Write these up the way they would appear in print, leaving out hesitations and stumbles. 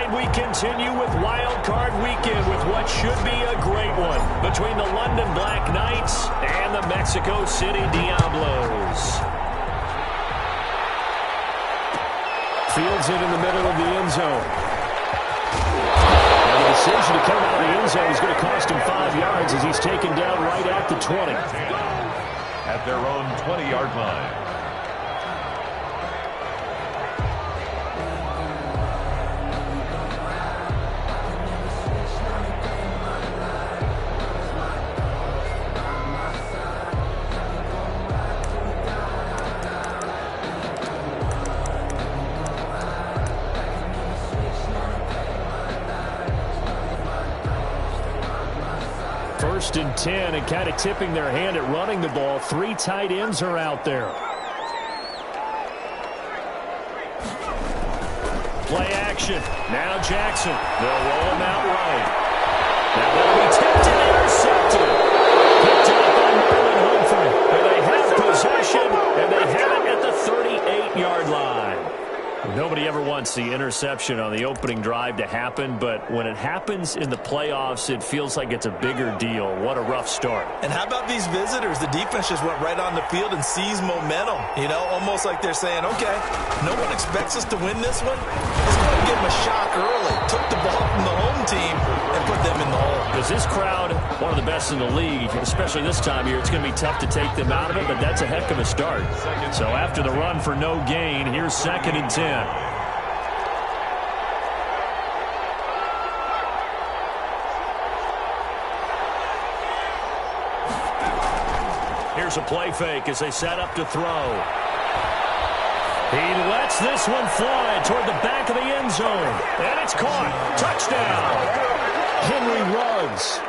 And we continue with Wild Card Weekend with what should be a great one between the London Black Knights and the Mexico City Diablos. Fields it in the middle of the end zone. And the decision to come out of the end zone is going to cost him 5 yards as he's taken down right at the 20. At their own 20-yard line. First and 10, and kind of tipping their hand at running the ball. 3 tight ends are out there. Play action. Now Jackson. They'll roll him out right. Now they'll be tipped and intercepted. Picked up by Marlon Humphrey. And they have possession, and they have it at the 38-yard line. Nobody ever wants the interception on the opening drive to happen, but when it happens in the playoffs, it feels like it's a bigger deal. What a rough start. And how about these visitors? The defense just went right on the field and seized momentum. You know, almost like they're saying, okay, no one expects us to win this one. Let's go and give them a shock early. Took the ball from the home team and put them in the hole. Because this crowd, one of the best in the league, especially this time of year, it's going to be tough to take them out of it, but that's a heck of a start. So after the run for no gain, here's 2nd and 10. Here's a play fake as they set up to throw. He lets this one fly toward the back of the end zone. And it's caught. Touchdown. Henry Ruggs,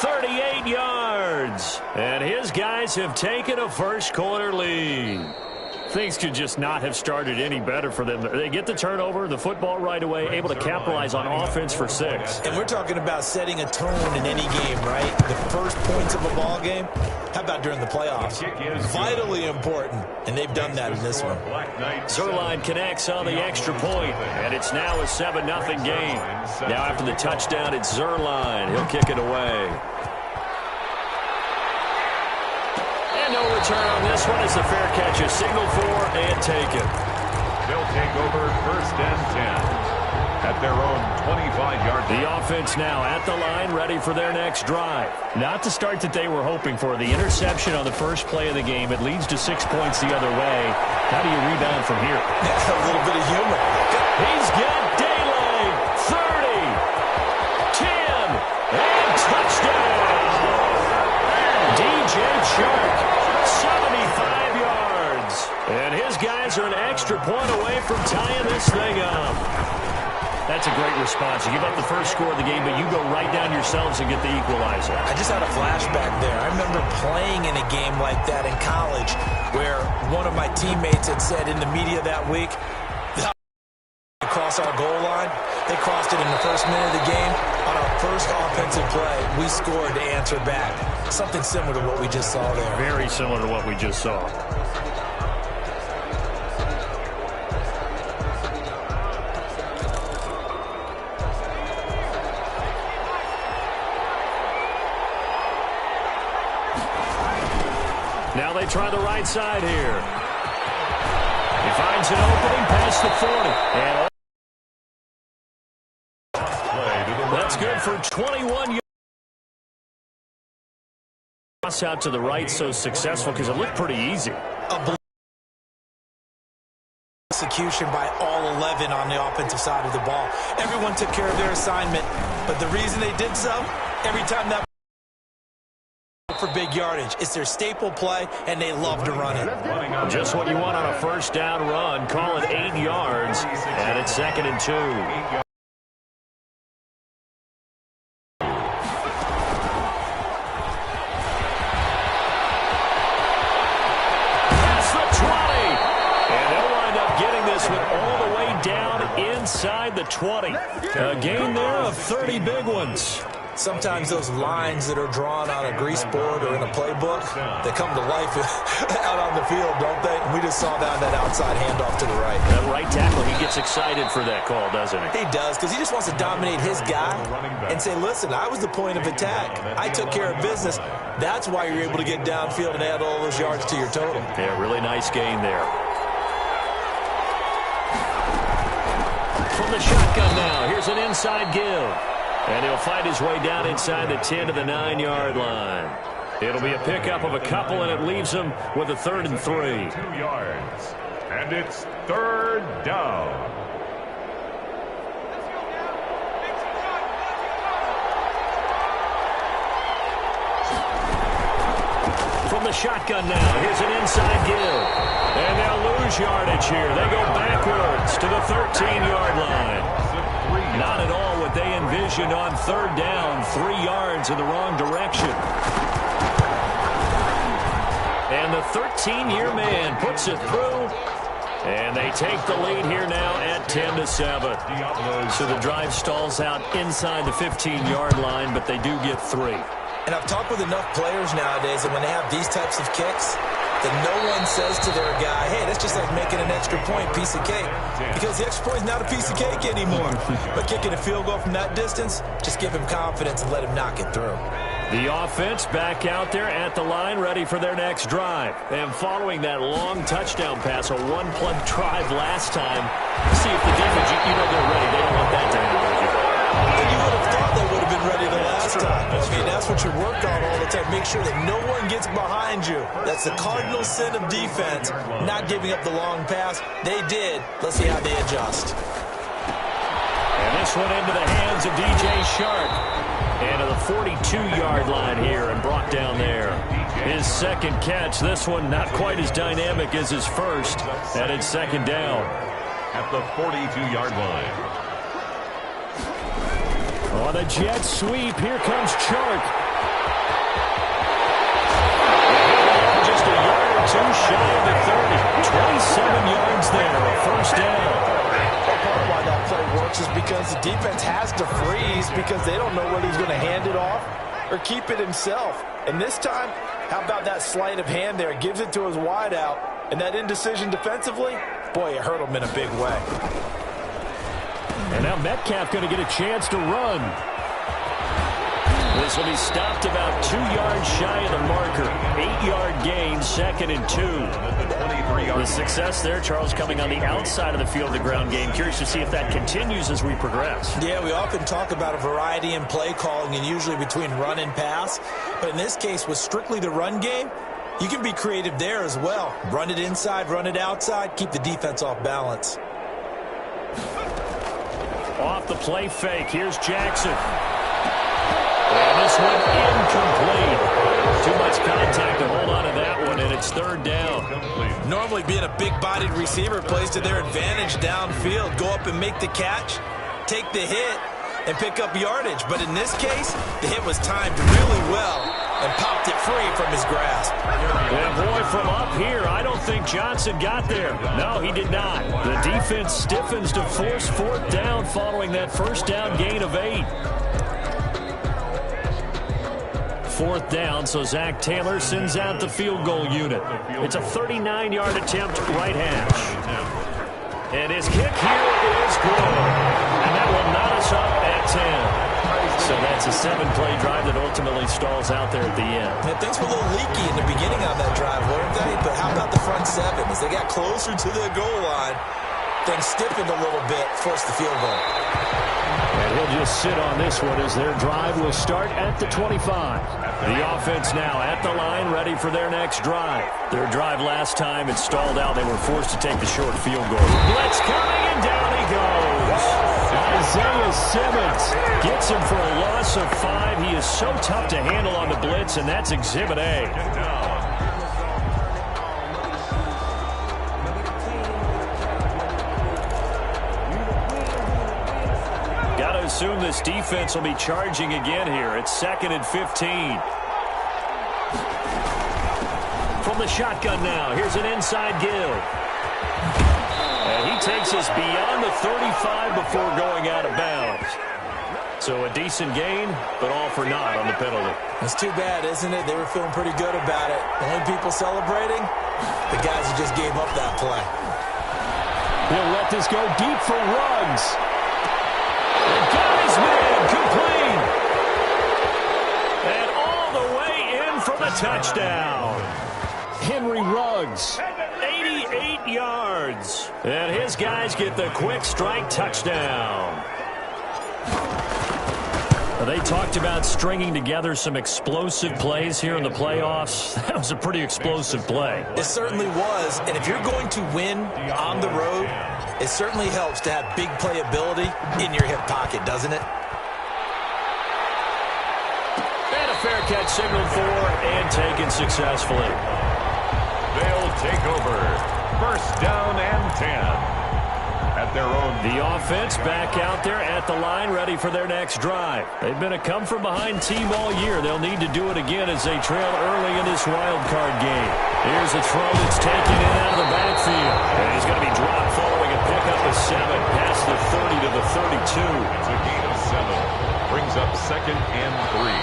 38 yards. And his guys have taken a first-quarter lead. Things could just not have started any better for them. They get the turnover, the football right away, able to capitalize on offense for 6. And we're talking about setting a tone in any game, right? The first points of a ball game. How about during the playoffs? Vitally important, and they've done that in this one. Zerline connects on the extra point, and it's now a 7-0 game. Now after the touchdown, it's Zerline. He'll kick it away. And no return on this one as the fair catch is signaled for and taken. They'll take over 1st and 10. At their own 25-yard line. The offense now at the line, ready for their next drive. Not the start that they were hoping for. The interception on the first play of the game. It leads to 6 points the other way. How do you rebound from here? That's a little bit of humor. He's got daylight. 30, 10, and touchdown. DJ Chark, 75 yards. And his guys are an extra point away from tying this thing up. That's a great response. You give up the first score of the game, but you go right down yourselves and get the equalizer. I just had a flashback there. I remember playing in a game like that in college where one of my teammates had said in the media that week, across our goal line, they crossed it in the first minute of the game. On our first offensive play, we scored to answer back. Something similar to what we just saw there. Very similar to what we just saw. Now they try the right side here. He finds an opening past the 40. And that's good for 21 yards. Cross out to the right, so successful because it looked pretty easy. Execution by all 11 on the offensive side of the ball. Everyone took care of their assignment, but the reason they did so, every time that for big yardage. It's their staple play, and they love to run it. Just what you want on a first down run. Call it 8 yards, and it's 2nd and 2. Past the 20, and they'll wind up getting this one all the way down inside the 20. A gain there of 30 big ones. Sometimes those lines that are drawn on a grease board or in a playbook, they come to life out on the field, don't they? And we just saw that outside handoff to the right. That right tackle, he gets excited for that call, doesn't he? He does, because he just wants to dominate his guy and say, listen, I was the point of attack. I took care of business. That's why you're able to get downfield and add all those yards to your total. Yeah, really nice gain there. From the shotgun now, here's an inside give. And he'll fight his way down inside the 10 to the 9-yard line. It'll be a pickup of a couple, and it leaves him with a 3rd and 3. 2 yards. And it's 3rd down. From the shotgun now, here's an inside give. And they'll lose yardage here. They go backwards to the 13-yard line. Not at all what they envisioned on 3rd down. 3 yards in the wrong direction. And the 13-year man puts it through. And they take the lead here now at 10-7. So the drive stalls out inside the 15-yard line, but they do get 3. And I've talked with enough players nowadays that when they have these types of kicks, that no one says to their guy, hey, that's just like making an extra point, piece of cake. Because the extra point is not a piece of cake anymore. But kicking a field goal from that distance, just give him confidence and let him knock it through. The offense back out there at the line, ready for their next drive. And following that long touchdown pass, a one-play drive last time, see if the defense, they're ready. They don't want that to happen. And you would have thought they would have been ready the last time. I mean, that's what you work on all the time. Make sure that no one gets behind you. That's the cardinal sin of defense, not giving up the long pass. They did. Let's see how they adjust. And this one into the hands of DJ Shark. And to the 42-yard line here and brought down there. His second catch. This one not quite as dynamic as his first. And it's 2nd down. At the 42-yard line. On a jet sweep, here comes Chark. Just a yard or two shy of the 30. 27 yards there, a 1st down. Part of why that play works is because the defense has to freeze because they don't know whether he's going to hand it off or keep it himself. And this time, how about that sleight of hand there? Gives it to his wideout. And that indecision defensively, boy, it hurt him in a big way. And now Metcalf going to get a chance to run. This will be stopped about 2 yards shy of the marker. 8-yard gain, 2nd and 2. The success there, Charles, coming on the outside of the field of the ground game. Curious to see if that continues as we progress. Yeah, we often talk about a variety in play calling and usually between run and pass. But in this case, with strictly the run game, you can be creative there as well. Run it inside, run it outside, keep the defense off balance. Off the play fake, here's Jackson. And this one incomplete. Too much contact to hold on to that one, and it's 3rd down. Normally being a big-bodied receiver plays to their advantage downfield. Go up and make the catch, take the hit, and pick up yardage. But in this case, the hit was timed really well and popped it free from his grasp. And boy, from up here, I don't think Johnson got there. No, he did not. The defense stiffens to force 4th down following that 1st down gain of 8. 4th down, so Zach Taylor sends out the field goal unit. It's a 39-yard attempt, right hash. And his kick here is good. And that will knot us up at 10. So that's a 7-play drive that ultimately stalls out there at the end. Yeah, things were a little leaky in the beginning on that drive, weren't they? But how about the front 7? As they got closer to the goal line, things stiffened a little bit, forced the field goal. And he'll just sit on this one as their drive will start at the 25. The offense now at the line, ready for their next drive. Their drive last time, it stalled out. They were forced to take the short field goal. Blitz coming, and down he goes. Isaiah Simmons gets him for a loss of 5. He is so tough to handle on the blitz, and that's Exhibit A. Got to assume this defense will be charging again here. It's 2nd and 15. From the shotgun now, here's an inside give. And he takes us beyond the 35 before going out of bounds. So a decent gain, but all for naught on the penalty. It's too bad, isn't it? They were feeling pretty good about it. The only people celebrating, the guys who just gave up that play. He'll let this go deep for Ruggs. And got his man complete. And all the way in for the touchdown. Henry Ruggs, 88 yards. And his guys get the quick strike touchdown. They talked about stringing together some explosive plays here in the playoffs. That was a pretty explosive play. It certainly was. And if you're going to win on the road, it certainly helps to have big playability in your hip pocket, doesn't it? And a fair catch signaled for and taken successfully. They'll take over. First down and 10. At their own. The offense back out there at the line, ready for their next drive. They've been a come-from-behind team all year. They'll need to do it again as they trail early in this wild card game. Here's a throw that's taken in out of the backfield. And he's going to be dropped following a pickup of 7 past the 30 to the 32. It's a gain of 7. Brings up 2nd and 3.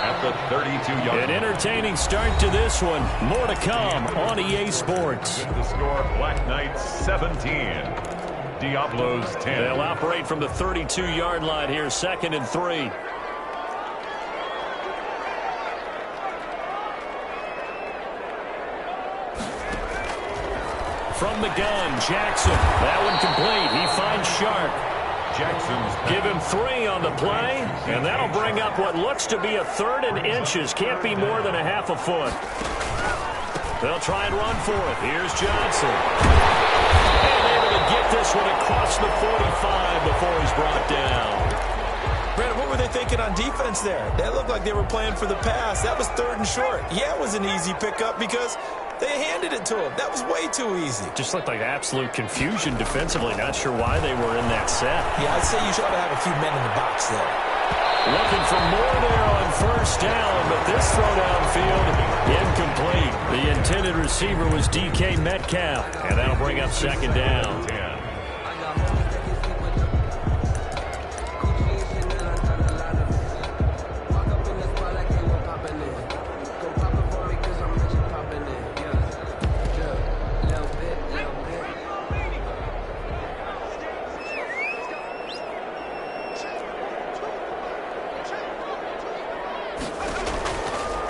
At the 32-yard. An entertaining start to this one. More to come on EA Sports. With the score, Black Knights 17. Diablo's 10. They'll operate from the 32-yard line here, 2nd and 3. From the gun, Jackson. That one complete. He finds Sharp. Jackson's Give him 3 on the play, and that'll bring up what looks to be a 3rd and inches. Can't be more than a half a foot. They'll try and run for it. Here's Johnson. And able to get this one across the 45 before he's brought down. Brandon, what were they thinking on defense there? That looked like they were playing for the pass. That was 3rd and short. Yeah, it was an easy pickup because they handed it to him. That was way too easy. Just looked like absolute confusion defensively. Not sure why they were in that set. Yeah, I'd say you should have a few men in the box there. Looking for more there on 1st down, but this throw downfield, incomplete. The intended receiver was DK Metcalf, and that'll bring up 2nd down.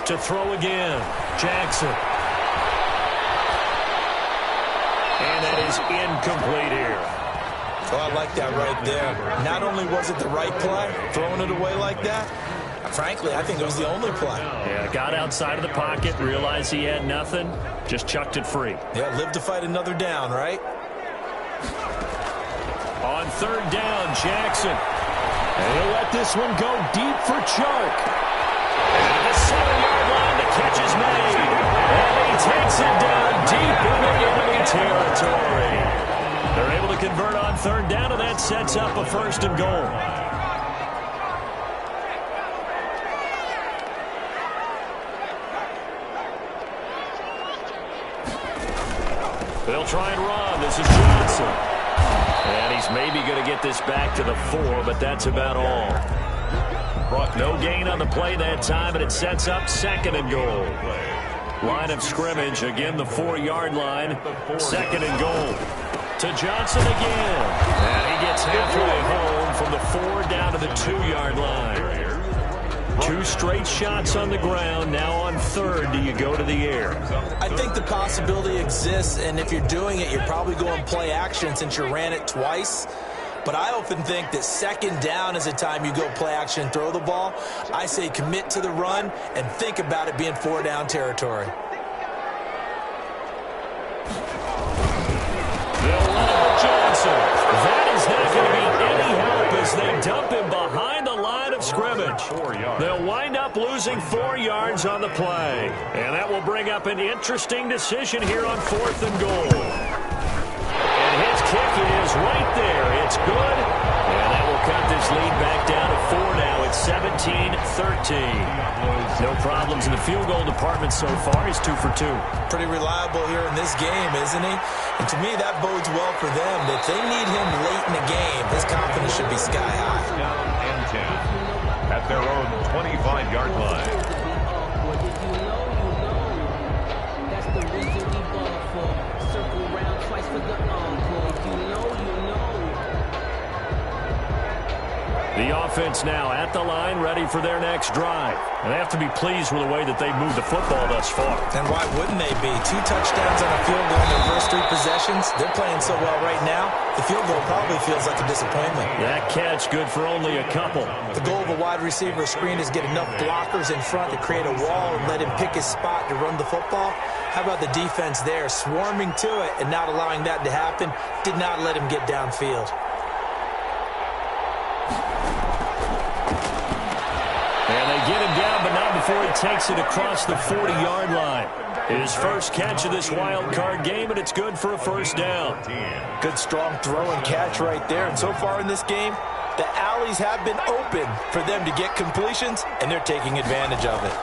To throw again, Jackson. And that is incomplete here. Oh, I like that right there. Not only was it the right play, throwing it away like that, frankly, I think it was the only play. Yeah, got outside of the pocket, realized he had nothing, just chucked it free. Yeah, live to fight another down, right? On 3rd down, Jackson. And he'll let this one go deep for Chark. And the 7-yard line, the catch is made. And he takes it down deep into enemy territory. They're able to convert on 3rd down, and that sets up a 1st and goal. They'll try and run. This is Johnson. And he's maybe going to get this back to the 4, but that's about all. No gain on the play that time, and it sets up 2nd and goal. Line of scrimmage, again the 4-yard line. 2nd and goal. To Johnson again. And he gets halfway home from the 4 down to the 2-yard line. 2 straight shots on the ground. Now on 3rd, do you go to the air? I think the possibility exists, and if you're doing it, you're probably going play action since you ran it twice. But I often think that 2nd down is the time you go play action and throw the ball. I say commit to the run and think about it being 4-down territory. They'll run it with Johnson. That is not going to be any help as they dump him behind the line of scrimmage. They'll wind up losing 4 yards on the play. And that will bring up an interesting decision here on 4th and goal. And his kick is right there. It's good. And that will cut this lead back down to 4 now. It's 17-13. No problems in the field goal department so far. He's 2 for 2. Pretty reliable here in this game, isn't he? And to me, that bodes well for them. If they need him late in the game, his confidence should be sky high. Down and 10. 25-yard line. That's the reason we ball for. Circle around twice for the encore. You know. The offense now at the line, ready for their next drive. And they have to be pleased with the way that they've moved the football thus far. And why wouldn't they be? 2 touchdowns on a field goal in their first 3 possessions. They're playing so well right now, the field goal probably feels like a disappointment. That catch good for only a couple. The goal of a wide receiver screen is get enough blockers in front to create a wall and let him pick his spot to run the football. How about the defense there, swarming to it and not allowing that to happen? Did not let him get downfield. And they get him down, but not before he takes it across the 40-yard line. His first catch of this wild card game, and it's good for a first down. Good strong throw and catch right there. And so far in this game, the alleys have been open for them to get completions, and they're taking advantage of it.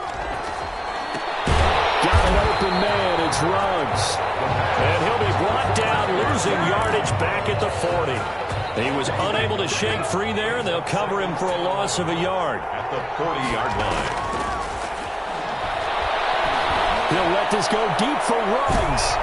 Got an open man, it's Ruggs. And he'll be brought down, losing yardage back at the 40. He was unable to shake free there, and they'll cover him for a loss of a yard. At the 40-yard line. He'll let this go deep for Ruggs.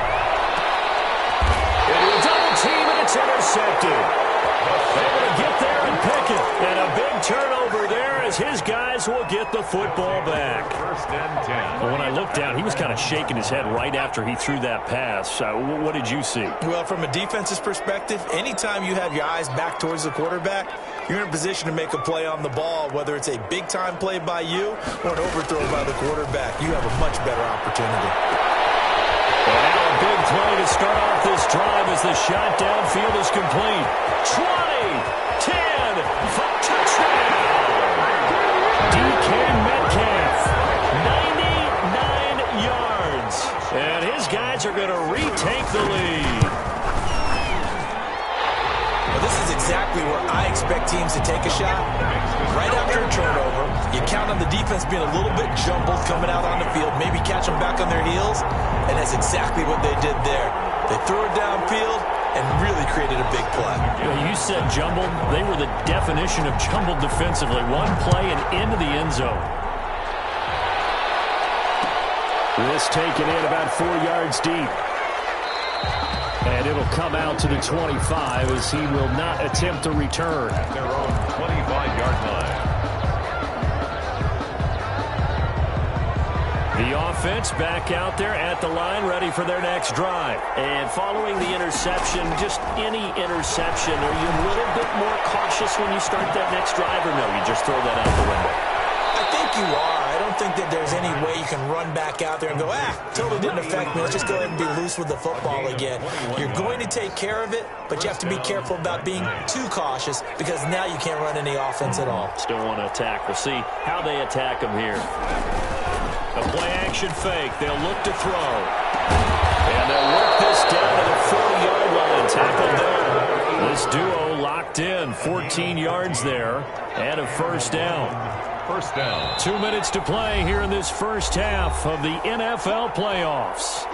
Double team, and it's intercepted. Able to get there and pick it. And a big turnover there as his guys will get the football back. First and 10. Well, when I looked down, he was kind of shaking his head right after he threw that pass. What did you see? Well, from a defense's perspective, anytime you have your eyes back towards the quarterback, you're in a position to make a play on the ball, whether it's a big-time play by you or an overthrow by the quarterback. You have a much better opportunity. And now a big play to start off this drive as the shot downfield is complete. 20, 10, for touchdown. DK Metcalf, 99 yards. And his guys are going to retake the lead. Well, this is exactly where I expect teams to take a shot. Right after a turnover, you count on the defense being a little bit jumbled coming out on the field, maybe catch them back on their heels, and that's exactly what they did there. They threw it downfield and really created a big play. You said jumbled. They were the definition of jumbled defensively. One play and into the end zone. This taken in about 4 yards deep. And it'll come out to the 25 as he will not attempt to return. At their own 25-yard line. The offense back out there at the line, ready for their next drive. And following the interception, just any interception, are you a little bit more cautious when you start that next drive, or no, you just throw that out the window? I think you are. I don't think that there's any way you can run back out there and go, totally didn't affect me. Let's just go ahead and be loose with the football again. You're going to take care of it, but you have to be careful about being too cautious because now you can't run any offense at all. Still want to attack. We'll see how they attack him here. A play-action fake. They'll look to throw. And they'll work this down to the 40-yard line. Tackled there. This duo locked in. 14 yards there. And a first down. First down. 2 minutes to play here in this first half of the NFL playoffs.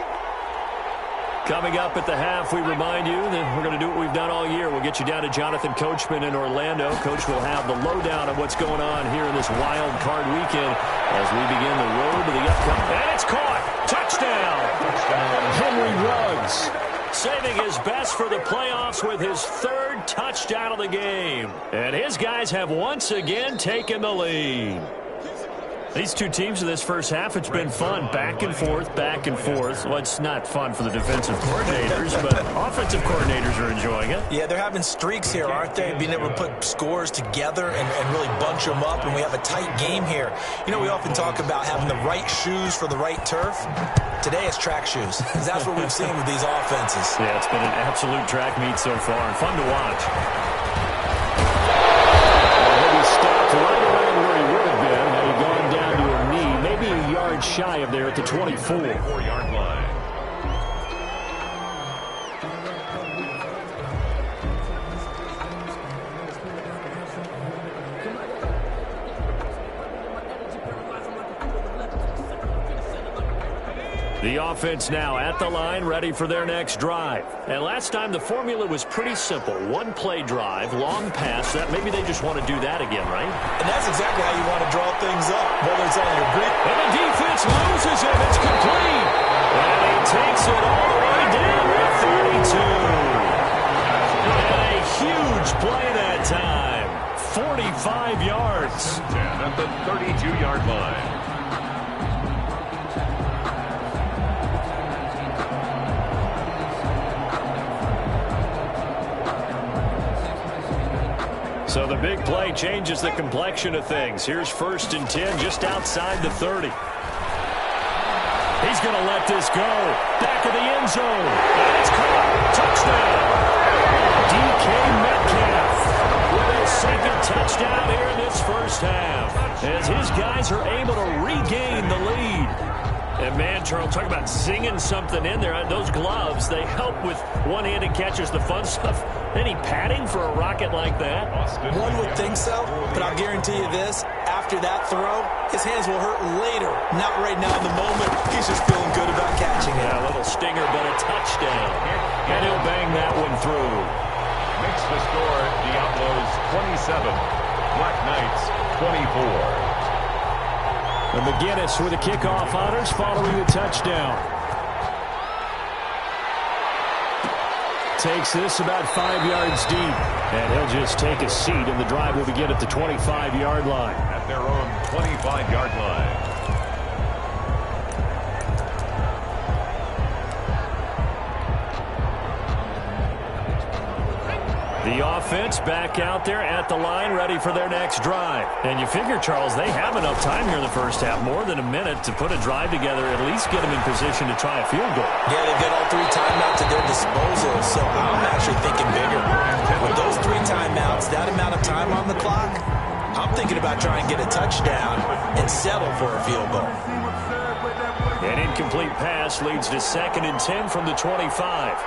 Coming up at the half, we remind you that we're going to do what we've done all year. We'll get you down to Jonathan Coachman in Orlando. Coach will have the lowdown of what's going on here in this wild card weekend as we begin the road to the upcoming. And it's caught. Touchdown. Henry Ruggs saving his best for the playoffs with his third touchdown of the game. And his guys have once again taken the lead. These two teams in this first half, it's been fun. Back and forth, back and forth. Well, it's not fun for the defensive coordinators, but offensive coordinators are enjoying it. Yeah, they're having streaks here, aren't they? Being able to put scores together and really bunch them up, and we have a tight game here. You know, we often talk about having the right shoes for the right turf. Today it's track shoes. That's what we've seen with these offenses. Yeah, it's been an absolute track meet so far, and fun to watch. He stopped right around where he would have been had he gone down to a knee, maybe a yard shy of there at the 24. 4-yard line. The offense now at the line, ready for their next drive. And last time the formula was pretty simple. One play drive, long pass. That maybe they just want to do that again, right? And that's exactly how you want to draw things up, whether it's on your grip. And the defense loses it. It's complete. And he takes it all the way down to 32. And a huge play that time. 45 yards. 10 at the 32-yard line. So the big play changes the complexion of things. Here's 1st and 10 just outside the 30. He's going to let this go. Back of the end zone. And it's caught. Touchdown. DK Metcalf with his second touchdown here in this first half. As his guys are able to regain the lead. And man, Charles, talk about singing something in there. Those gloves, they help with one-handed catches, the fun stuff. Any padding for a rocket like that? One would think so, but I'll guarantee you this. After that throw, his hands will hurt later. Not right now in the moment. He's just feeling good about catching it. Yeah, a little stinger, but a touchdown. And he'll bang that one through. Makes the score Diablo's 27, Black Knights 24. And McGinnis with the kickoff honors following the touchdown. Takes this about 5 yards deep. And he'll just take a seat, and the drive will begin at the 25-yard line. At their own 25-yard line. The offense back out there at the line, ready for their next drive. And you figure, Charles, they have enough time here in the first half, more than a minute, to put a drive together, at least get them in position to try a field goal. Yeah, they've got all 3 timeouts at their disposal, so I'm actually thinking bigger. With those 3 timeouts, that amount of time on the clock, I'm thinking about trying to get a touchdown and settle for a field goal. An incomplete pass leads to 2nd and 10 from the 25.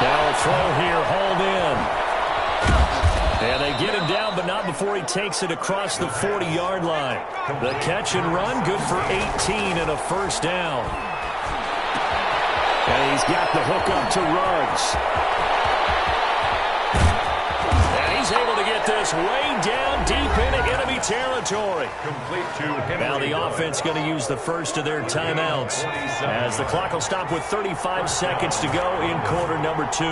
Now a throw here, hauled in. And they get him down, but not before he takes it across the 40-yard line. The catch and run, good for 18 and a first down. And he's got the hook up to Ruggs. And he's able to get this way down deep into enemy territory. Complete to Henry. Now the offense going to use the first of their timeouts as the clock will stop with 35 seconds to go in quarter number 2.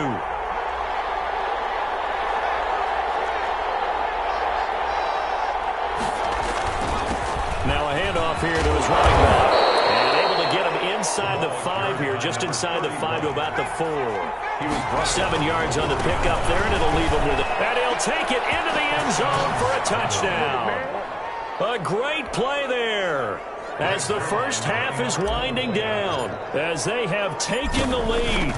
Now a handoff here to his running back. And able to get him inside the 5 here, just inside the 5 to about the 4. He was 7 yards on the pickup there, and it'll leave him with it. And he'll take it into the end zone for a touchdown. A great play there as the first half is winding down, as they have taken the lead.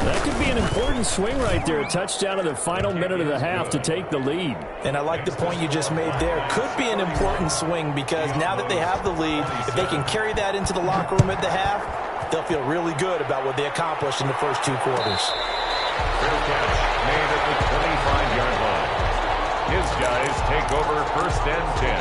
That could be an important swing right there, a touchdown in the final minute of the half to take the lead. And I like the point you just made there. Could be an important swing because now that they have the lead, if they can carry that into the locker room at the half, they'll feel really good about what they accomplished in the first 2 quarters. Fair catch made at the 25-yard line. His guys take over 1st and 10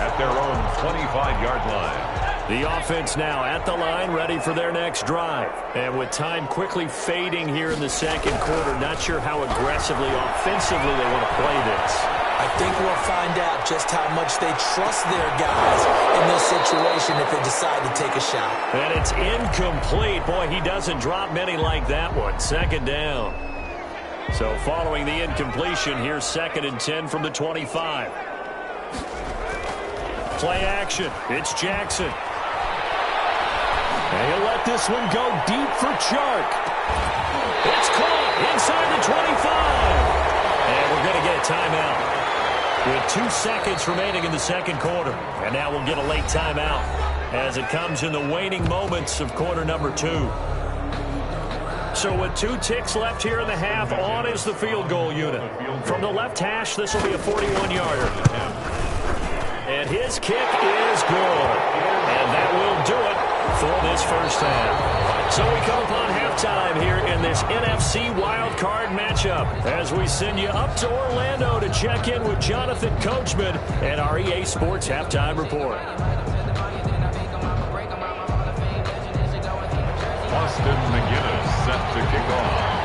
at their own 25-yard line. The offense now at the line, ready for their next drive. And with time quickly fading here in the second quarter, not sure how aggressively, offensively they want to play this. I think we'll find out just how much they trust their guys in this situation if they decide to take a shot. And it's incomplete. Boy, he doesn't drop many like that one. 2nd down. So following the incompletion, here's 2nd and 10 from the 25. Play action. It's Jackson. And he'll let this one go deep for Chark. It's caught inside the 25. And we're going to get a timeout with 2 seconds remaining in the second quarter. And now we'll get a late timeout as it comes in the waning moments of quarter number 2. So with 2 ticks left here in the half, on is the field goal unit. From the left hash, this will be a 41-yarder. And his kick is good. And that will do it for this first half. So we come upon halftime here in this NFC wildcard matchup as we send you up to Orlando to check in with Jonathan Coachman and our EA Sports Halftime Report. Austin McGinnis set to kick off.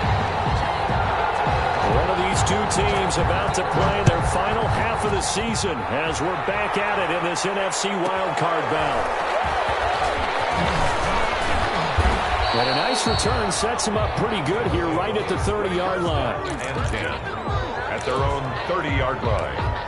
One of these two teams about to play their final half of the season as we're back at it in this NFC wildcard bout. And a nice return sets them up pretty good here right at the 30-yard line. And 10 at their own 30-yard line.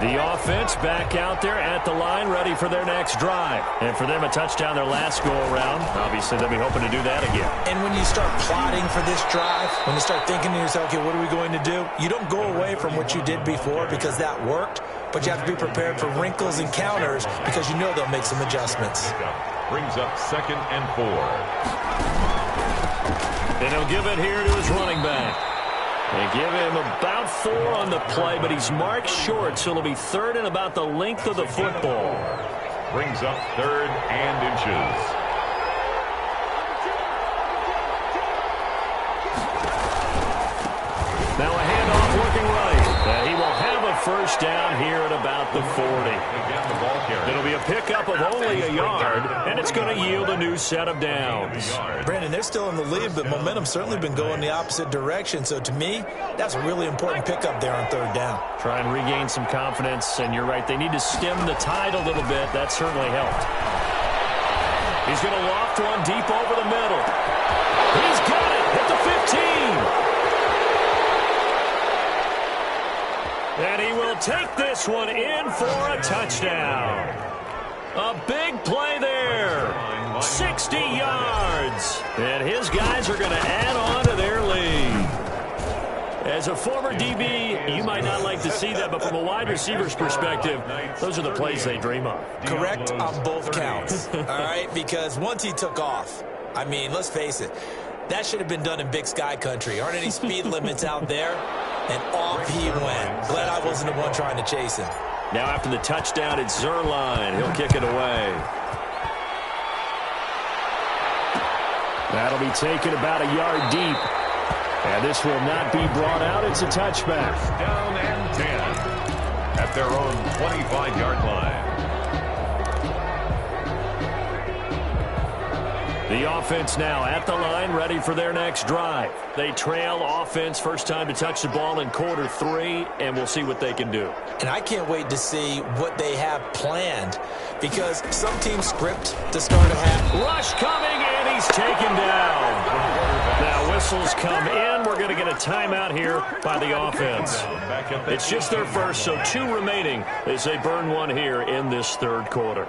The offense back out there at the line, ready for their next drive. And for them, a touchdown their last go-around. Obviously, they'll be hoping to do that again. And when you start plotting for this drive, when you start thinking to yourself, okay, what are we going to do? You don't go away from what you did before because that worked, but you have to be prepared for wrinkles and counters because you know they'll make some adjustments. Brings up 2nd and 4. And he'll give it here to his running back. They give him about 4 on the play, but he's marked short, so it'll be 3rd and about the length of the football. Brings up 3rd and inches. Now a handoff working right. He will have a first down here at about the 40. It'll be a pickup of only a yard, and it's going to yield a new set of downs. Brandon, they're still in the lead, but momentum's certainly been going the opposite direction. So to me, that's a really important pickup there on 3rd down. Try and regain some confidence, and you're right. They need to stem the tide a little bit. That certainly helped. He's going to loft one deep over the middle. He's got it at the 15. And he will take this one in for a touchdown. A big play there. 60 yards. And his guys are going to add on to their lead. As a former DB, you might not like to see that, but from a wide receiver's perspective, those are the plays they dream of. Correct on both counts. All right, because once he took off, I mean, let's face it, that should have been done in Big Sky country. Aren't any speed limits out there? And off he went. Glad I wasn't the one trying to chase him. Now after the touchdown, it's Zerline. He'll kick it away. That'll be taken about a yard deep. And this will not be brought out. It's a touchback. Down and 10 at their own 25-yard line. The offense now at the line, ready for their next drive. They trail offense, first time to touch the ball in quarter 3, and we'll see what they can do. And I can't wait to see what they have planned, because some teams script to start a half. Rush coming, and he's taken down. Now whistles come in. We're going to get a timeout here by the offense. It's just their first, so 2 remaining as they burn one here in this 3rd quarter.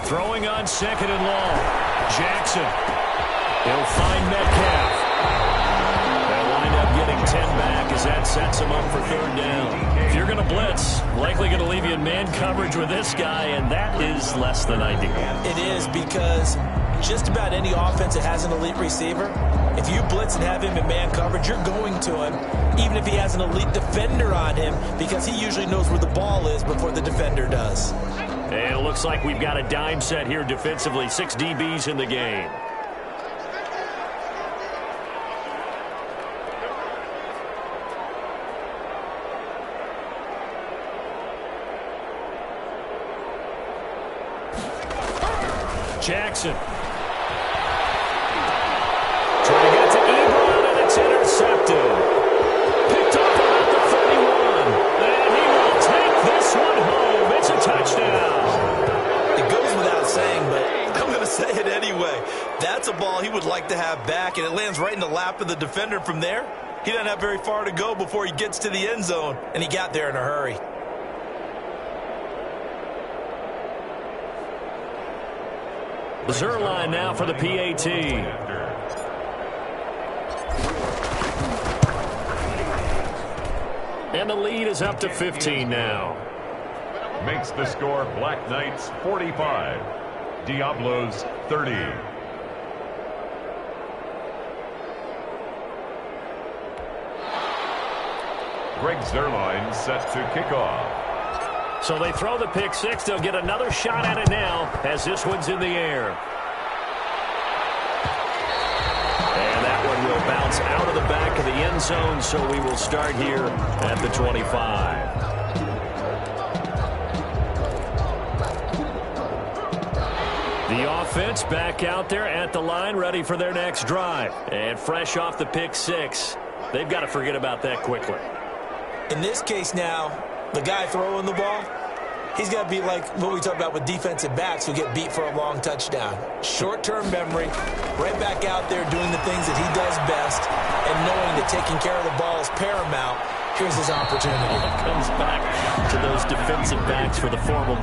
Throwing on 2nd and long. Jackson. He'll find Metcalf. They'll wind up getting 10 back as that sets him up for 3rd down. If you're going to blitz, likely going to leave you in man coverage with this guy, and that is less than ideal. It is, because just about any offense that has an elite receiver, if you blitz and have him in man coverage, you're going to him, even if he has an elite defender on him, because he usually knows where the ball is before the defender does. And it looks like we've got a dime set here defensively. 6 DBs in the game. Jackson. Trying to get to Ebron, and it's intercepted. Picked up about the 31. And he will take this one home. It's a touchdown. It goes without saying, but I'm going to say it anyway. That's a ball he would like to have back, and it lands right in the lap of the defender from there. He doesn't have very far to go before he gets to the end zone, and he got there in a hurry. Zerline now for the PAT. And the lead is up to 15 now. makes the score Black Knights 45, Diablos 30. Greg Zerline set to kick off. So they throw the pick six. They'll get another shot at it now as this one's in the air. And that one will bounce out of the back of the end zone, so we will start here at the 25. The offense back out there at the line, ready for their next drive. And fresh off the pick six, they've got to forget about that quickly. In this case now, the guy throwing the ball, he's got to be like what we talk about with defensive backs who get beat for a long touchdown. Short-term memory, right back out there doing the things that he does best, and knowing that taking care of the ball is paramount. Here's his opportunity. Comes back to those defensive backs for the former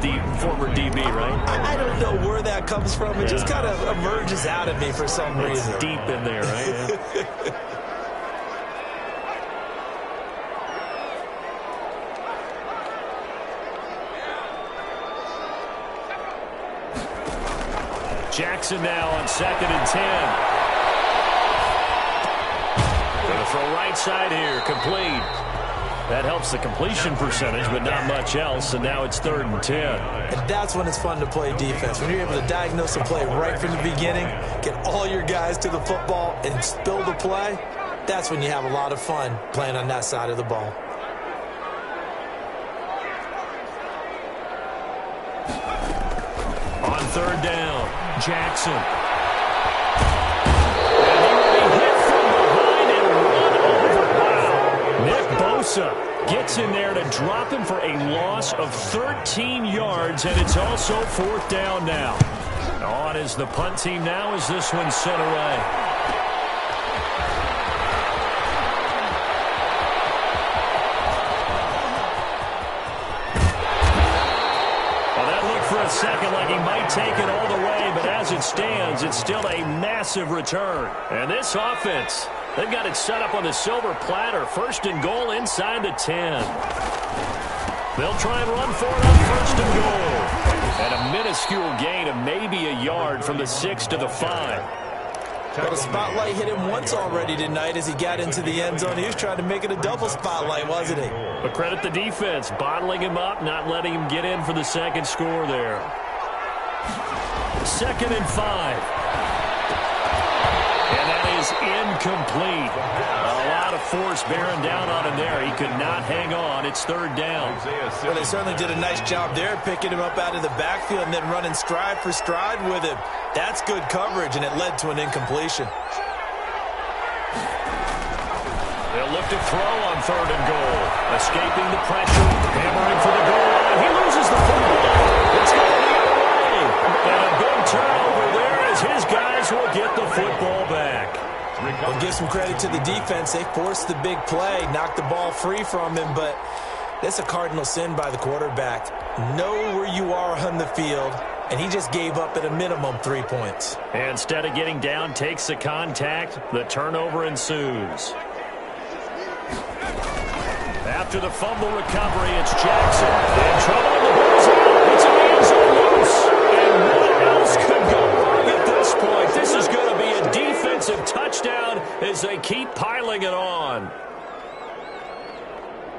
DB, right? I don't know where that comes from. It just kind of emerges out of me for some reason. It's deep in there, right? Yeah. Jackson now on 2nd and 10. Going to throw right side here, complete. That helps the completion percentage, but not much else, and now it's 3rd and 10. And that's when it's fun to play defense. When you're able to diagnose a play right from the beginning, get all your guys to the football, and spill the play, that's when you have a lot of fun playing on that side of the ball. On 3rd down, Jackson. And he hit from behind and run over. Wow. Nick Bosa gets in there to drop him for a loss of 13 yards, and it's also 4th down now. On is the punt team now as this one's sent away. Second, like he might take it all the way, but as it stands, it's still a massive return. And this offense, they've got it set up on the silver platter. 1st and goal inside the 10. They'll try and run for it on 1st and goal. And a minuscule gain of maybe a yard from the 6 to the 5. Well, the spotlight hit him once already tonight as he got into the end zone. He was trying to make it a double spotlight, wasn't he? But credit the defense, bottling him up, not letting him get in for the second score there. 2nd and 5. And that is incomplete. A lot of force bearing down on him there. He could not hang on. It's 3rd down. Well, they certainly did a nice job there, picking him up out of the backfield and then running stride for stride with him. That's good coverage, and it led to an incompletion. They'll look to throw on 3rd and goal. Escaping the pressure, hammering for the goal line. He loses the football. It's going the other way. And a big turnover there as his guys will get the football back. We'll give some credit to the defense. They forced the big play, knocked the ball free from him, but that's a cardinal sin by the quarterback. Know where you are on the field, and he just gave up at a minimum 3 points. And instead of getting down, takes the contact. The turnover ensues. After the fumble recovery, it's Jackson. In trouble, and the ball's out. It's an end zone loose. And what else could go wrong at this point? This is going to be a defensive touchdown as they keep piling it on.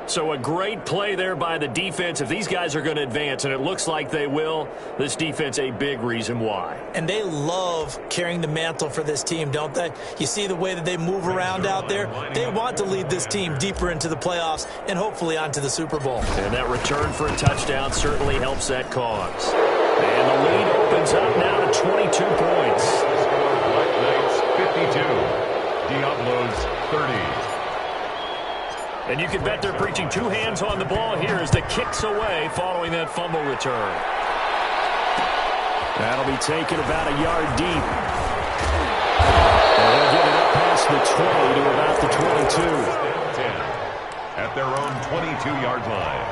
So a great play there by the defense. If these guys are going to advance, and it looks like they will, this defense a big reason why. And they love carrying the mantle for this team, don't they? You see the way that they move around out there? They want to lead this team deeper into the playoffs and hopefully onto the Super Bowl. And that return for a touchdown certainly helps that cause. And the lead opens up now to 22 points. Black Knights 52, Diablos 30. And you can bet they're preaching 2 hands on the ball here as the kick's away following that fumble return. That'll be taken about a yard deep. And they'll get it up past the 20 to about the 22. 10 at their own 22-yard line.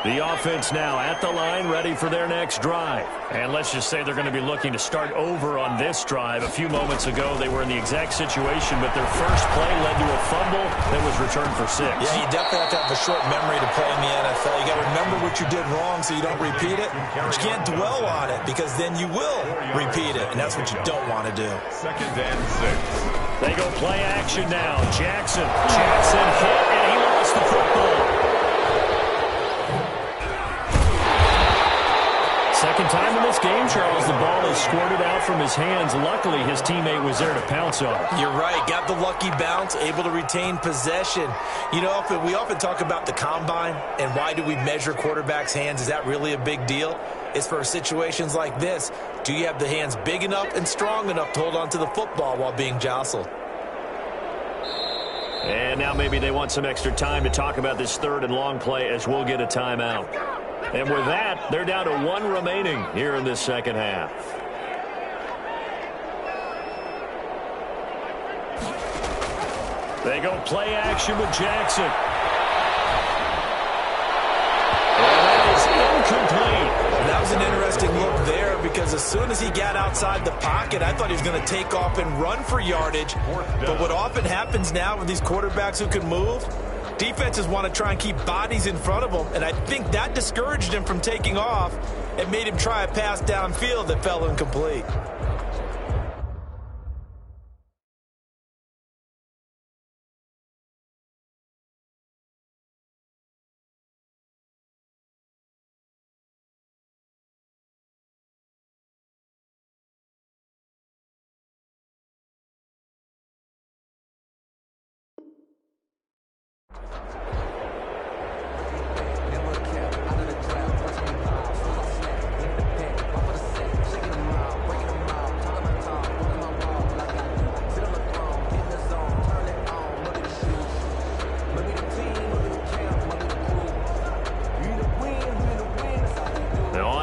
The offense now at the line, ready for their next drive. And let's just say they're going to be looking to start over on this drive. A few moments ago, they were in the exact situation, but their first play led to a fumble that was returned for 6. Yeah, you definitely have to have a short memory to play in the NFL. You got to remember what you did wrong so you don't repeat it. But you can't dwell on it because then you will repeat it, and that's what you don't want to do. 2nd and 6. They go play action now. Jackson hit, and he lost the football. Second time in this game, Charles, the ball is squirted out from his hands. Luckily, his teammate was there to pounce on it. You're right. Got the lucky bounce, able to retain possession. You know, we often talk about the combine and why do we measure quarterbacks' hands. Is that really a big deal? It's for situations like this. Do you have the hands big enough and strong enough to hold on to the football while being jostled? And now maybe they want some extra time to talk about this 3rd and long play as we'll get a timeout. And with that, they're down to 1 remaining here in this second half. They go play action with Jackson. And that is incomplete. That was an interesting look there because as soon as he got outside the pocket, I thought he was going to take off and run for yardage. But what often happens now with these quarterbacks who can move, defenses want to try and keep bodies in front of them, and I think that discouraged him from taking off and made him try a pass downfield that fell incomplete.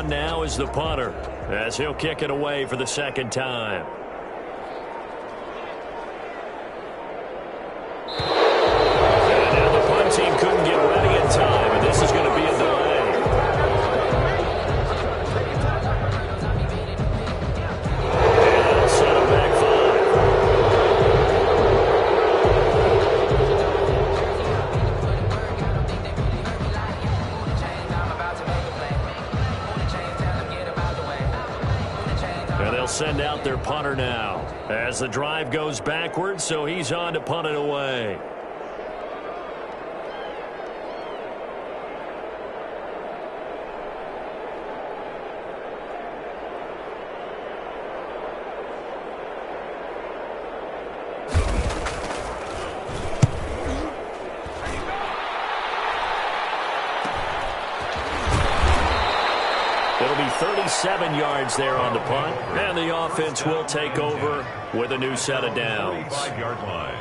Now is the punter as he'll kick it away for the 2nd time. And now the punt team couldn't get ready in time, and this is going to be a delay. And that'll set it back 5. And they'll send out their punter now as the drive goes backwards, so he's on to punt it away. It'll be 37 yards there on the punt, and the offense will take over with a new set of downs. 5-yard line.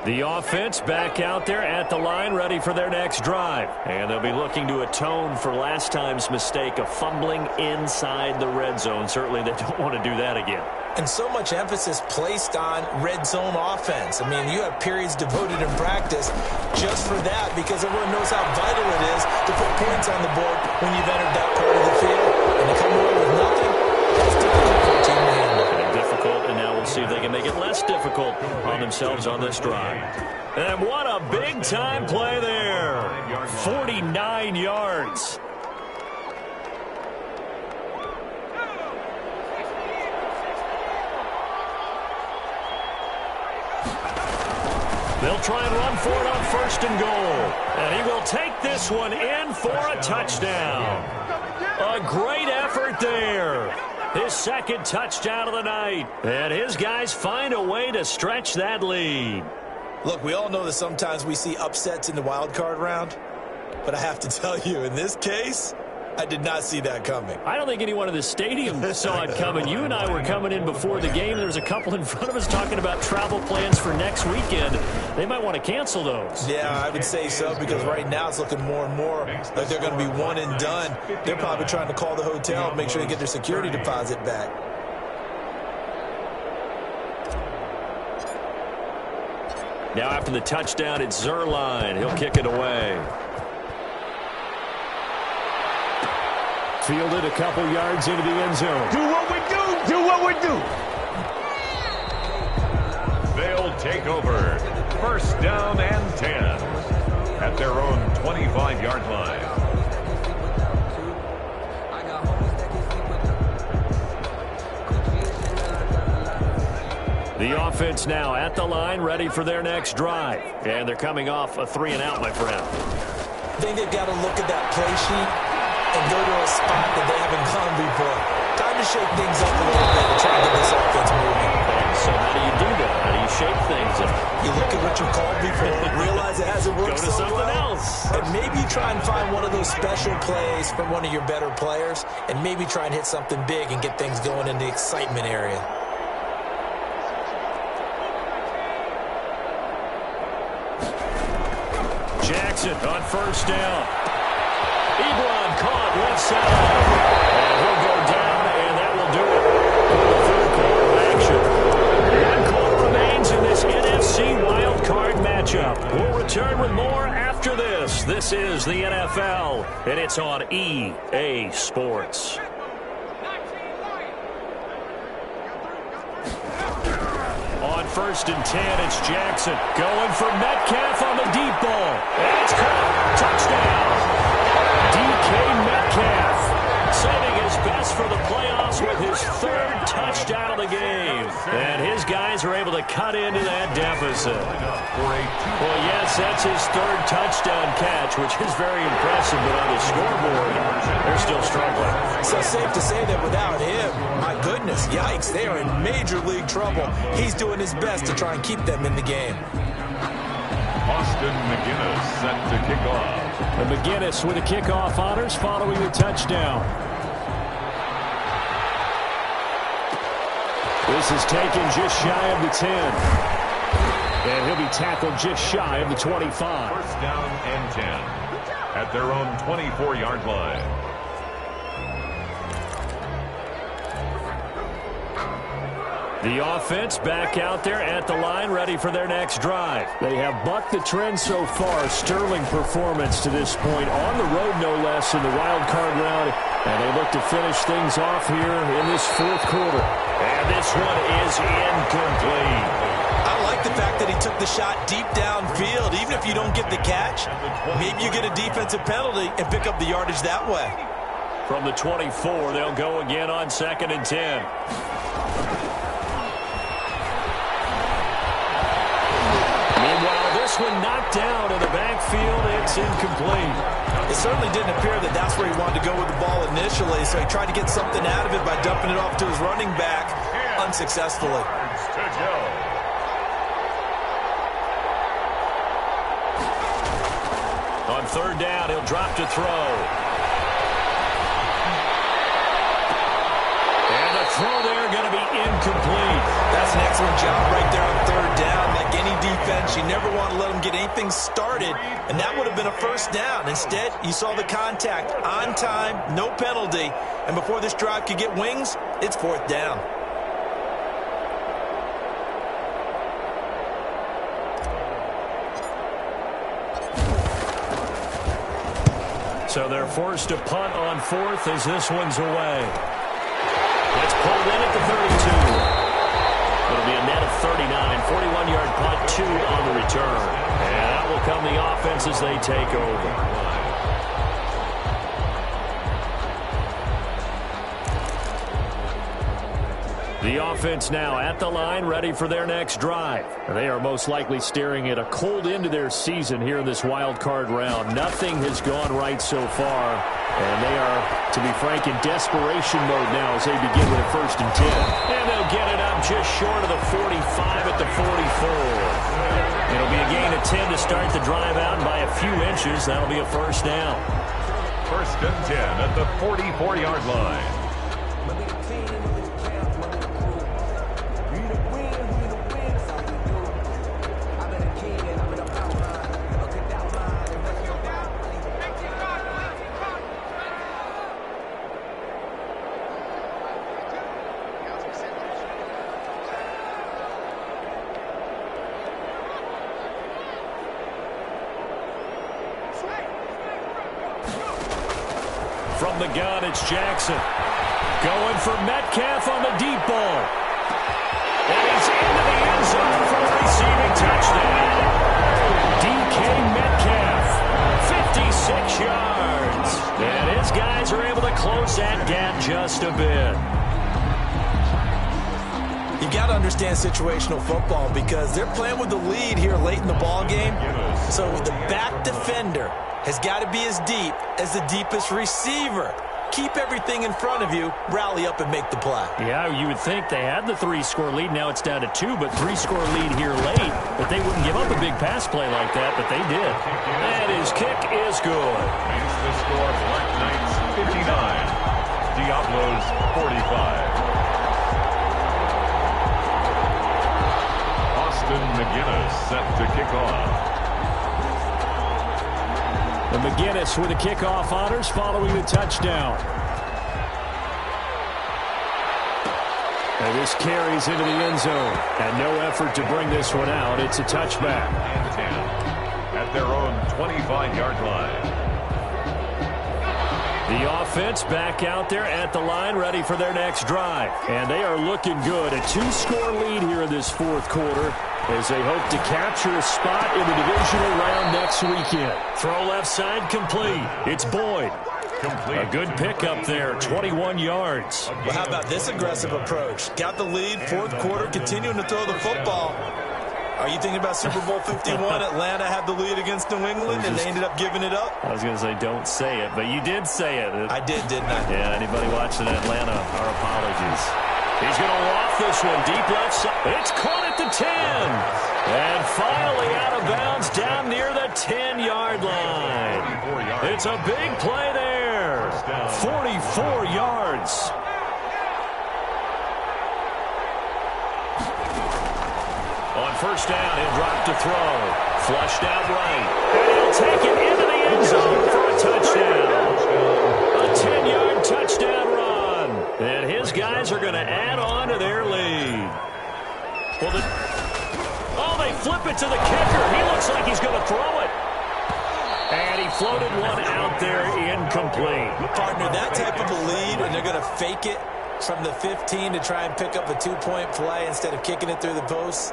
The offense back out there at the line, ready for their next drive. And they'll be looking to atone for last time's mistake of fumbling inside the red zone. Certainly they don't want to do that again. And so much emphasis placed on red zone offense. I mean, you have periods devoted in practice just for that because everyone knows how vital it is to put points on the board when you've entered that part of the field. And to come away with nothing, that's difficult for a team to handle. Difficult, and now we'll see if they can make it less difficult on themselves on this drive. And what a big-time play there. 49 yards. They'll try and run for it on 1st and goal. And he will take this one in for a touchdown. A great effort there. His 2nd touchdown of the night. And his guys find a way to stretch that lead. Look, we all know that sometimes we see upsets in the wild card round. But I have to tell you, in this case, I did not see that coming. I don't think anyone in the stadium saw it coming. You and I were coming in before the game. There's a couple in front of us talking about travel plans for next weekend. They might want to cancel those. Yeah, I would say so, because right now it's looking more and more like they're going to be one and done. They're probably trying to call the hotel and make sure they get their security deposit back. Now after the touchdown, it's Zerline. He'll kick it away. Fielded a couple yards into the end zone. Do what we do. Do what we do. They'll take over. First down and 10 at their own 25-yard line. The offense now at the line, ready for their next drive. And they're coming off a 3-and-out, my friend. I think they've got to look at that play sheet and go to a spot that they haven't gone before. Time to shake things up a little bit and try to get this offense moving. So how do you do that? How do you shake things up? You look at what you called before, realize it hasn't worked Go to so something well, else. and maybe try and find one of those special plays from one of your better players, and maybe try and hit something big and get things going in the excitement area. Jackson on first down. Ebron caught left side. And he'll go down, and that will do it for the third quarter of action. One quarter remains in this NFC wild card matchup. We'll return with more after this. This is the NFL, and it's on EA Sports. On first and 10, it's Jackson going for Metcalf on the deep ball. And it's caught. Touchdown. DK Metcalf saving his best for the playoffs with his third touchdown of the game. And his guys are able to cut into that deficit. Well, yes, that's his third touchdown catch, which is very impressive, but on the scoreboard, they're still struggling. So safe to say that without him, my goodness, yikes, they are in major league trouble. He's doing his best to try and keep them in the game. Austin McGinnis set to kick off. And McGinnis with the kickoff honors following the touchdown. This is taken just shy of the 10. And he'll be tackled just shy of the 25. First down and 10 at their own 24-yard line. The offense back out there at the line, ready for their next drive. They have bucked the trend so far. Sterling performance to this point. On the road, no less, in the wild card round. And they look to finish things off here in this fourth quarter. And this one is incomplete. I like the fact that he took the shot deep downfield. Even if you don't get the catch, maybe you get a defensive penalty and pick up the yardage that way. From the 24, they'll go again on 2nd and 10. This one knocked down in the backfield. It's incomplete. It certainly didn't appear that that's where he wanted to go with the ball initially, so he tried to get something out of it by dumping it off to his running back unsuccessfully. On third down, he'll drop to throw. And the throw there going to be incomplete. That's an excellent job right there on third down. Like any defense, you never want to let them get anything started, and that would have been a first down. Instead, you saw the contact on time, no penalty, and before this drive could get wings, it's fourth down. So they're forced to punt on fourth as this one's away. It's pulled in at the 32. It'll be a net of 39, 41-yard punt, 2 on the return. And that will come the offense as they take over. The offense now at the line, ready for their next drive. They are most likely staring at a cold end to their season here in this wild card round. Nothing has gone right so far, and they are, to be frank, in desperation mode now as they begin with a 1st and 10. And they'll get it up just short of the 45 at the 44. It'll be a gain of 10 to start the drive out, and by a few inches, that'll be a first down. First and 10 at the 44-yard line. From the gun, it's Jackson. Going for Metcalf on the deep ball. And he's into the end zone for a receiving touchdown. DK Metcalf, 56 yards. And his guys are able to close that gap just a bit. You got to understand situational football because they're playing with the lead here late in the ball game. So the back defender has got to be as deep as the deepest receiver. Keep everything in front of you, rally up and make the play. Yeah, you would think they had the 3-score lead. Now it's down to 2, but 3-score lead here late. But they wouldn't give up a big pass play like that, but they did. And his kick is good. Makes the score Black Knights 59, Diablos 45. McGinnis set to kick off. And McGinnis with the kickoff honors following the touchdown. And this carries into the end zone. And no effort to bring this one out. It's a touchback. And 10 at their own 25-yard line. The offense back out there at the line, ready for their next drive. And they are looking good. A 2-score lead here in this fourth quarter as they hope to capture a spot in the divisional round next weekend. Throw left side complete. It's Boyd. Complete. A good pickup there, 21 yards. Well, how about this aggressive approach? Got the lead, fourth quarter, continuing to throw the football. Are you thinking about Super Bowl 51? Atlanta had the lead against New England, and they ended up giving it up? I was going to say don't say it, but you did say it. I did, didn't I? Yeah, anybody watching Atlanta, our apologies. He's going to waft this one deep left side. It's caught at the 10. And finally out of bounds down near the 10-yard line. It's a big play there. 44 yards. On first down, he'll drop to throw. Flushed out right. And he'll take it into the end zone for a touchdown. A 10-yard touchdown run. And his guys are going to add on to their lead. Well, they flip it to the kicker. He looks like he's going to throw it. And he floated one out there incomplete. Partner, that type of a lead, and they're going to fake it from the 15 to try and pick up a 2-point play instead of kicking it through the posts.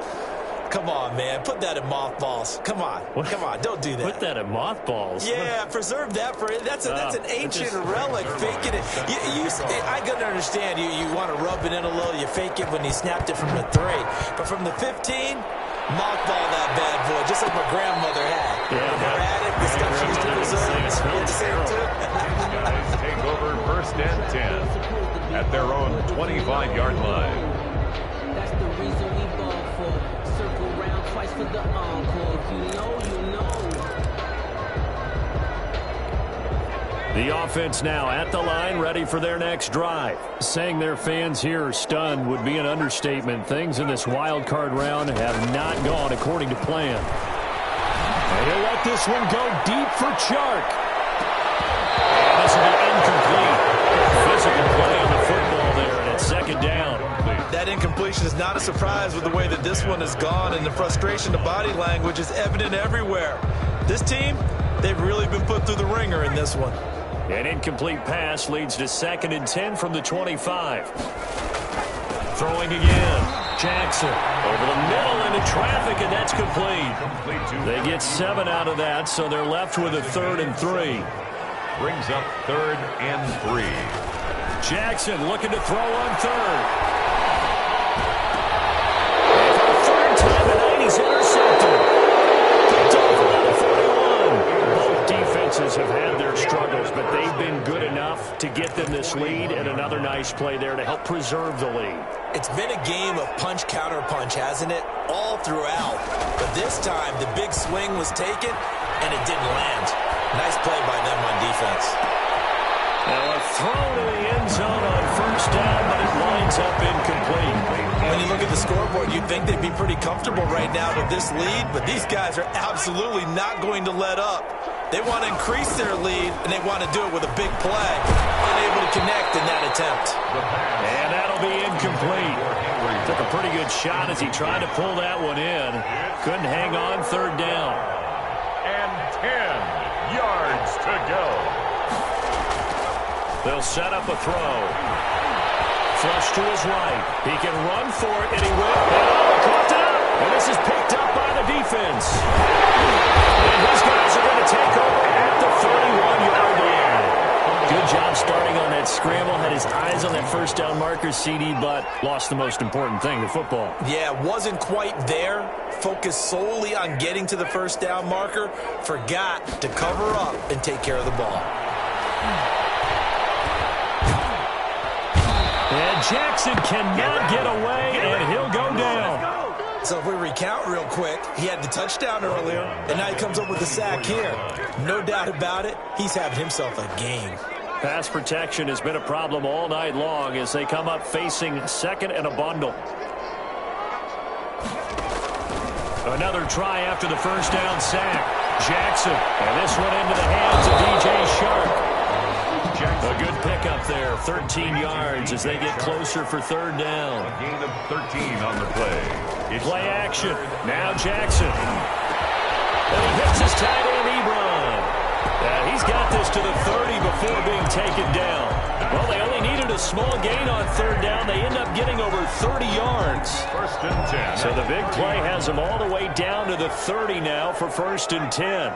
Come on, man. Put that in mothballs. Come on. What? Come on. Don't do that. Put that in mothballs. Yeah, preserve that for it. That's an ancient relic. Faking it. I can understand you want to rub it in a little. You fake it when he snapped it from the 3. But from the 15, mothball that bad boy, just like my grandmother had. Yeah, never had it. The stuff she used to preserve. You had to say it too. Guys take over first and 10 at their own 25-yard line. That's the reason we ball for. Circle round twice for the encore. If you know, you know. The offense now at the line, ready for their next drive. Saying their fans here are stunned would be an understatement. Things in this wild card round have not gone according to plan. And he'll let this one go deep for Chark. And this will be incomplete. Physical play on the football there, and it's second down. That incompletion is not a surprise with the way that this one has gone, and the frustration, the body language is evident everywhere. This team, they've really been put through the ringer in this one. An incomplete pass leads to second and 10 from the 25. Throwing again. Jackson over the middle into traffic, and that's complete. They get 7 out of that, so they're left with a 3rd and 3. Brings up 3rd and 3. Jackson looking to throw on 3rd. And for the 3rd time tonight, he's intercepted. Picked off about the 41. Both defenses have had their struggles, but they've been good enough to get them this lead, and another nice play there to help preserve the lead. It's been a game of punch, counter punch, hasn't it? All throughout. But this time, the big swing was taken, and it didn't land. Nice play by them on defense. Now a throw to the end zone on first down, but it winds up incomplete. When you look at the scoreboard, you'd think they'd be pretty comfortable right now with this lead, but these guys are absolutely not going to let up. They want to increase their lead, and they want to do it with a big play. Unable to connect in that attempt. And that'll be incomplete. Took a pretty good shot as he tried to pull that one in. Couldn't hang on third down. And 10 yards to go. They'll set up a throw. Flush to his right. He can run for it, and he will. And caught it up. And this is picked up by the defense. And his guys are going to take over at the 31-yard line. Good job starting on that scramble. Had his eyes on that first down marker, CD, but lost the most important thing, the football. Yeah, wasn't quite there. Focused solely on getting to the first down marker. Forgot to cover up and take care of the ball. And Jackson cannot get away, and he'll go down. So if we recount real quick, he had the touchdown earlier, and now he comes up with the sack here. No doubt about it, he's having himself a game. Pass protection has been a problem all night long as they come up facing second and a bundle. Another try after the first down sack. Jackson, and this one into the hands of DJ Shark. A good pickup there, 13 yards as they get closer for third down. A gain of 13 on the play. Play action. Now Jackson. And he hits his tight end, Ebron. And he's got this to the 30 before being taken down. Well, they only needed a small gain on third down. They end up getting over 30 yards. First and 10. So the big play has them all the way down to the 30 now for first and 10.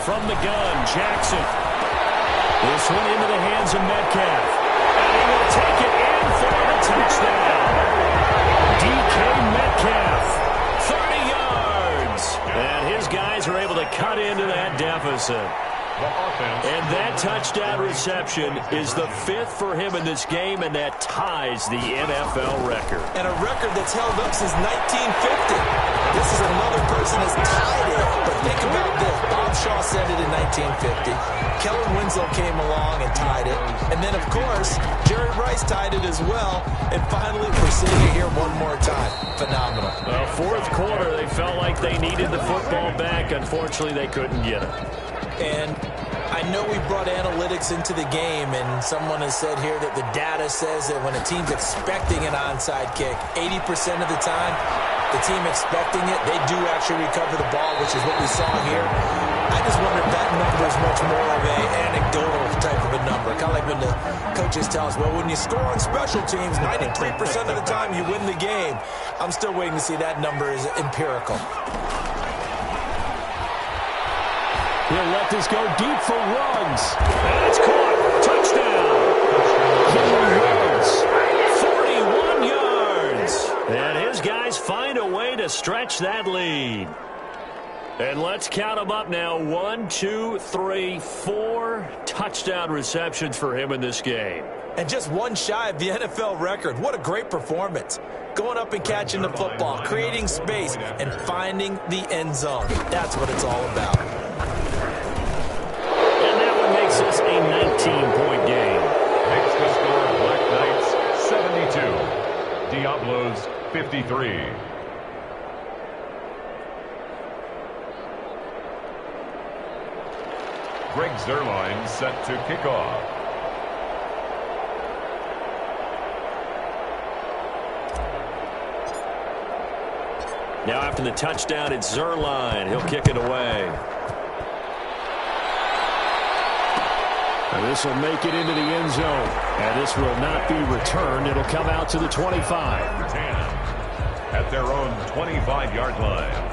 From the gun, Jackson. This one into the hands of Metcalf. And he will take it in for the touchdown. DK Metcalf, 30 yards. And his guys are able to cut into that deficit. And that touchdown reception is the 5th for him in this game, and that ties the NFL record. And a record that's held up since 1950. This is another person that's tied it. But think about this. Bob Shaw said it in 1950. Kellen Winslow came along and tied it. And then, of course, Jerry Rice tied it as well. And finally, we're sitting here one more time. Phenomenal. Well, fourth quarter, they felt like they needed the football back. Unfortunately, they couldn't get it. And I know we brought analytics into the game, and someone has said here that the data says that when a team's expecting an onside kick, 80% of the time, the team expecting it, they do actually recover the ball, which is what we saw here. I just wonder if that number is much more of an anecdotal type of a number. Kind of like when the coaches tell us, well, when you score on special teams, 93% of the time you win the game. I'm still waiting to see that number is empirical. He'll let this go deep for Ruggs. And it's caught. Touchdown. He runs 41 yards. And his guys find a way to stretch that lead. And let's count them up now. 1, 2, 3, 4 touchdown receptions for him in this game. And just one shy of the NFL record. What a great performance. Going up and catching the football, creating space, and finding the end zone. That's what it's all about. Makes this a 19-point game. Makes the score Black Knights 72. Diablos 53. Greg Zuerlein set to kick off. Now after the touchdown, it's Zuerlein. He'll kick it away. And this will make it into the end zone. And this will not be returned. It'll come out to the 25. 10 at their own 25-yard line.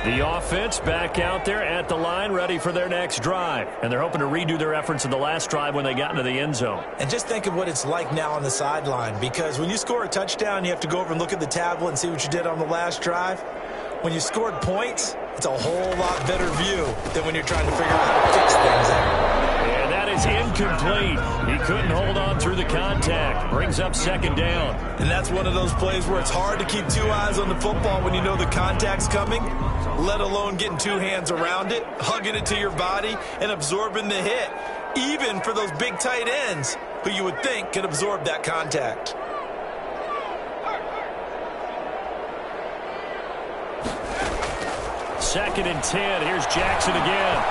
The offense back out there at the line, ready for their next drive. And they're hoping to redo their efforts in the last drive when they got into the end zone. And just think of what it's like now on the sideline, because when you score a touchdown, you have to go over and look at the tablet and see what you did on the last drive. When you scored points, it's a whole lot better view than when you're trying to figure out how to fix things. And that that is incomplete. He couldn't hold on through the contact. Brings up second down. And that's one of those plays where it's hard to keep two eyes on the football when you know the contact's coming, let alone getting two hands around it, hugging it to your body, and absorbing the hit, even for those big tight ends who you would think could absorb that contact. Second and 10. Here's Jackson again.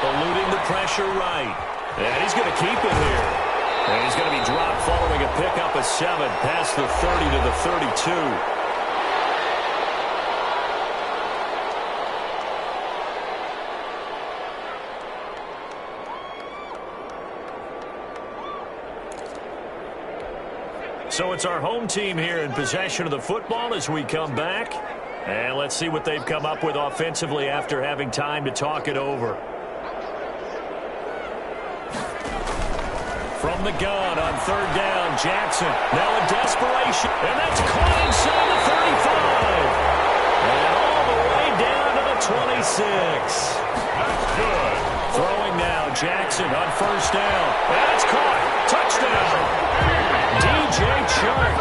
Eluding the pressure right. And he's going to keep it here. And he's going to be dropped following a pickup of 7 past the 30 to the 32. So it's our home team here in possession of the football as we come back. And let's see what they've come up with offensively after having time to talk it over. From the gun on third down, Jackson. Now in desperation. And that's caught inside the 35. And all the way down to the 26. That's good. Throwing now, Jackson on first down. And it's caught. Touchdown. DJ Chark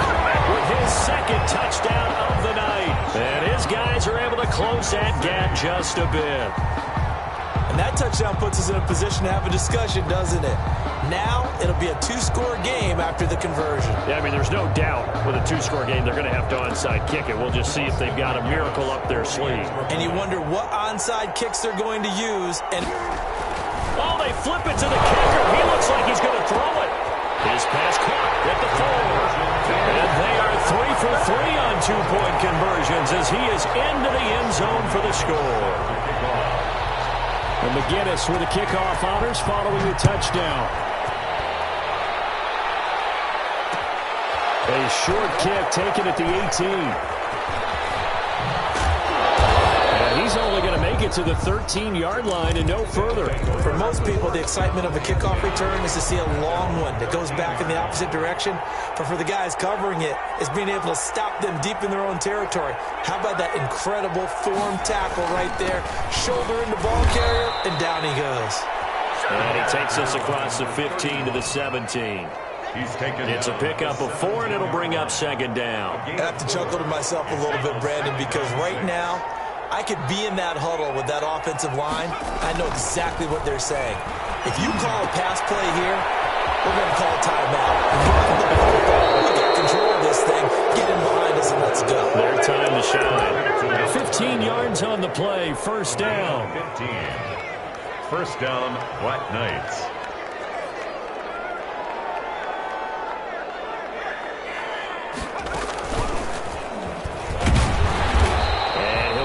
with his second touchdown of the night. And his guys are able to close that gap just a bit. And that touchdown puts us in a position to have a discussion, doesn't it? Now it'll be a two-score game after the conversion. Yeah, I mean, there's no doubt with a two-score game they're going to have to onside kick it. We'll just see if they've got a miracle up their sleeve. And you wonder what onside kicks they're going to use. And oh, they flip it to the kicker. He looks like he's going to throw it. His pass caught at the 4. And they are 3 for 3 on two-point conversions as he is into the end zone for the score. And McGinnis with the kickoff honors following the touchdown. A short kick taken at the 18. And he's only going to make it to the 13-yard line and no further. For most people, the excitement of a kickoff return is to see a long one that goes back in the opposite direction. But for the guys covering it, it's being able to stop them deep in their own territory. How about that incredible form tackle right there? Shoulder in the ball carrier, and down he goes. And he takes us across the 15 to the 17. It's a pickup of 4, and it'll bring up second down. I have to chuckle to myself a little bit, Brandon, because right now, I could be in that huddle with that offensive line. I know exactly what they're saying. If you call a pass play here, we're going to call a timeout. We got control of this thing. Get in behind us and let's go. Their time to shine. 15 yards on the play. First down. 15. First down, Black Knights.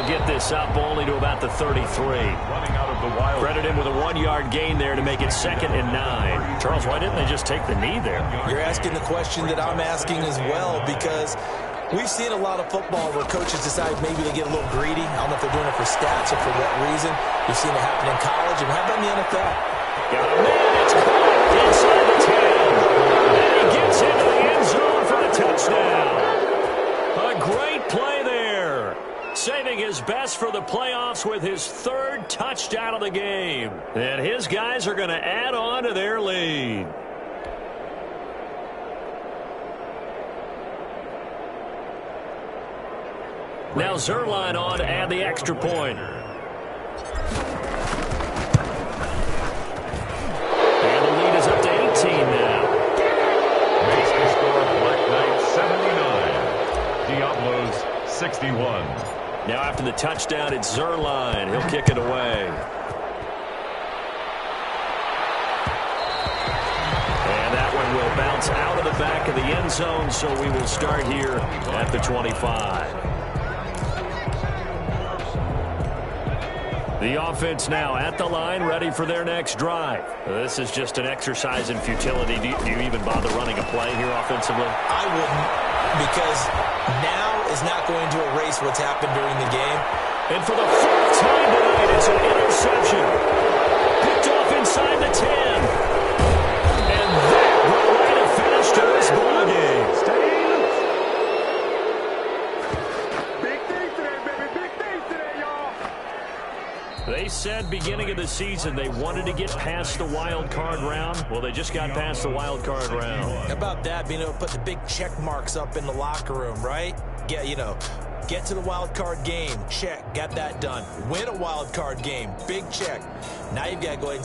Get this up only to about the 33. Running out of the wild. Credit him with a 1-yard gain there to make it 2nd and 9. Charles, why didn't they just take the knee there? You're asking the question that I'm asking as well, because we've seen a lot of football where coaches decide maybe they get a little greedy. I don't know if they're doing it for stats or for what reason. We've seen it happen in college, and how about in the NFL? Got a man, it's caught inside the 10. And he gets into the end zone for the touchdown. A great play there. Saving his best for the playoffs with his 3rd touchdown of the game. And his guys are going to add on to their lead. Now Zerline on to add the extra point. And the lead is up to 18 now. Makes the score Black Knights 79. Diablo's 61. Now after the touchdown, it's Zerline. He'll kick it away. And that one will bounce out of the back of the end zone, so we will start here at the 25. The offense now at the line, ready for their next drive. This is just an exercise in futility. Do you even bother running a play here offensively? I wouldn't, because now is not going to erase what's happened during the game. And for the 4th time tonight, it's an interception. Picked off inside the 10. And that will write a finish to this ball game. They said beginning of the season they wanted to get past the wild card round. Well, they just got past the wild card round. How about that, being able to put the big check marks up in the locker room, right? Get to the wild card game, check, got that done. Win a wild card game, big check. Now you've got to go ahead and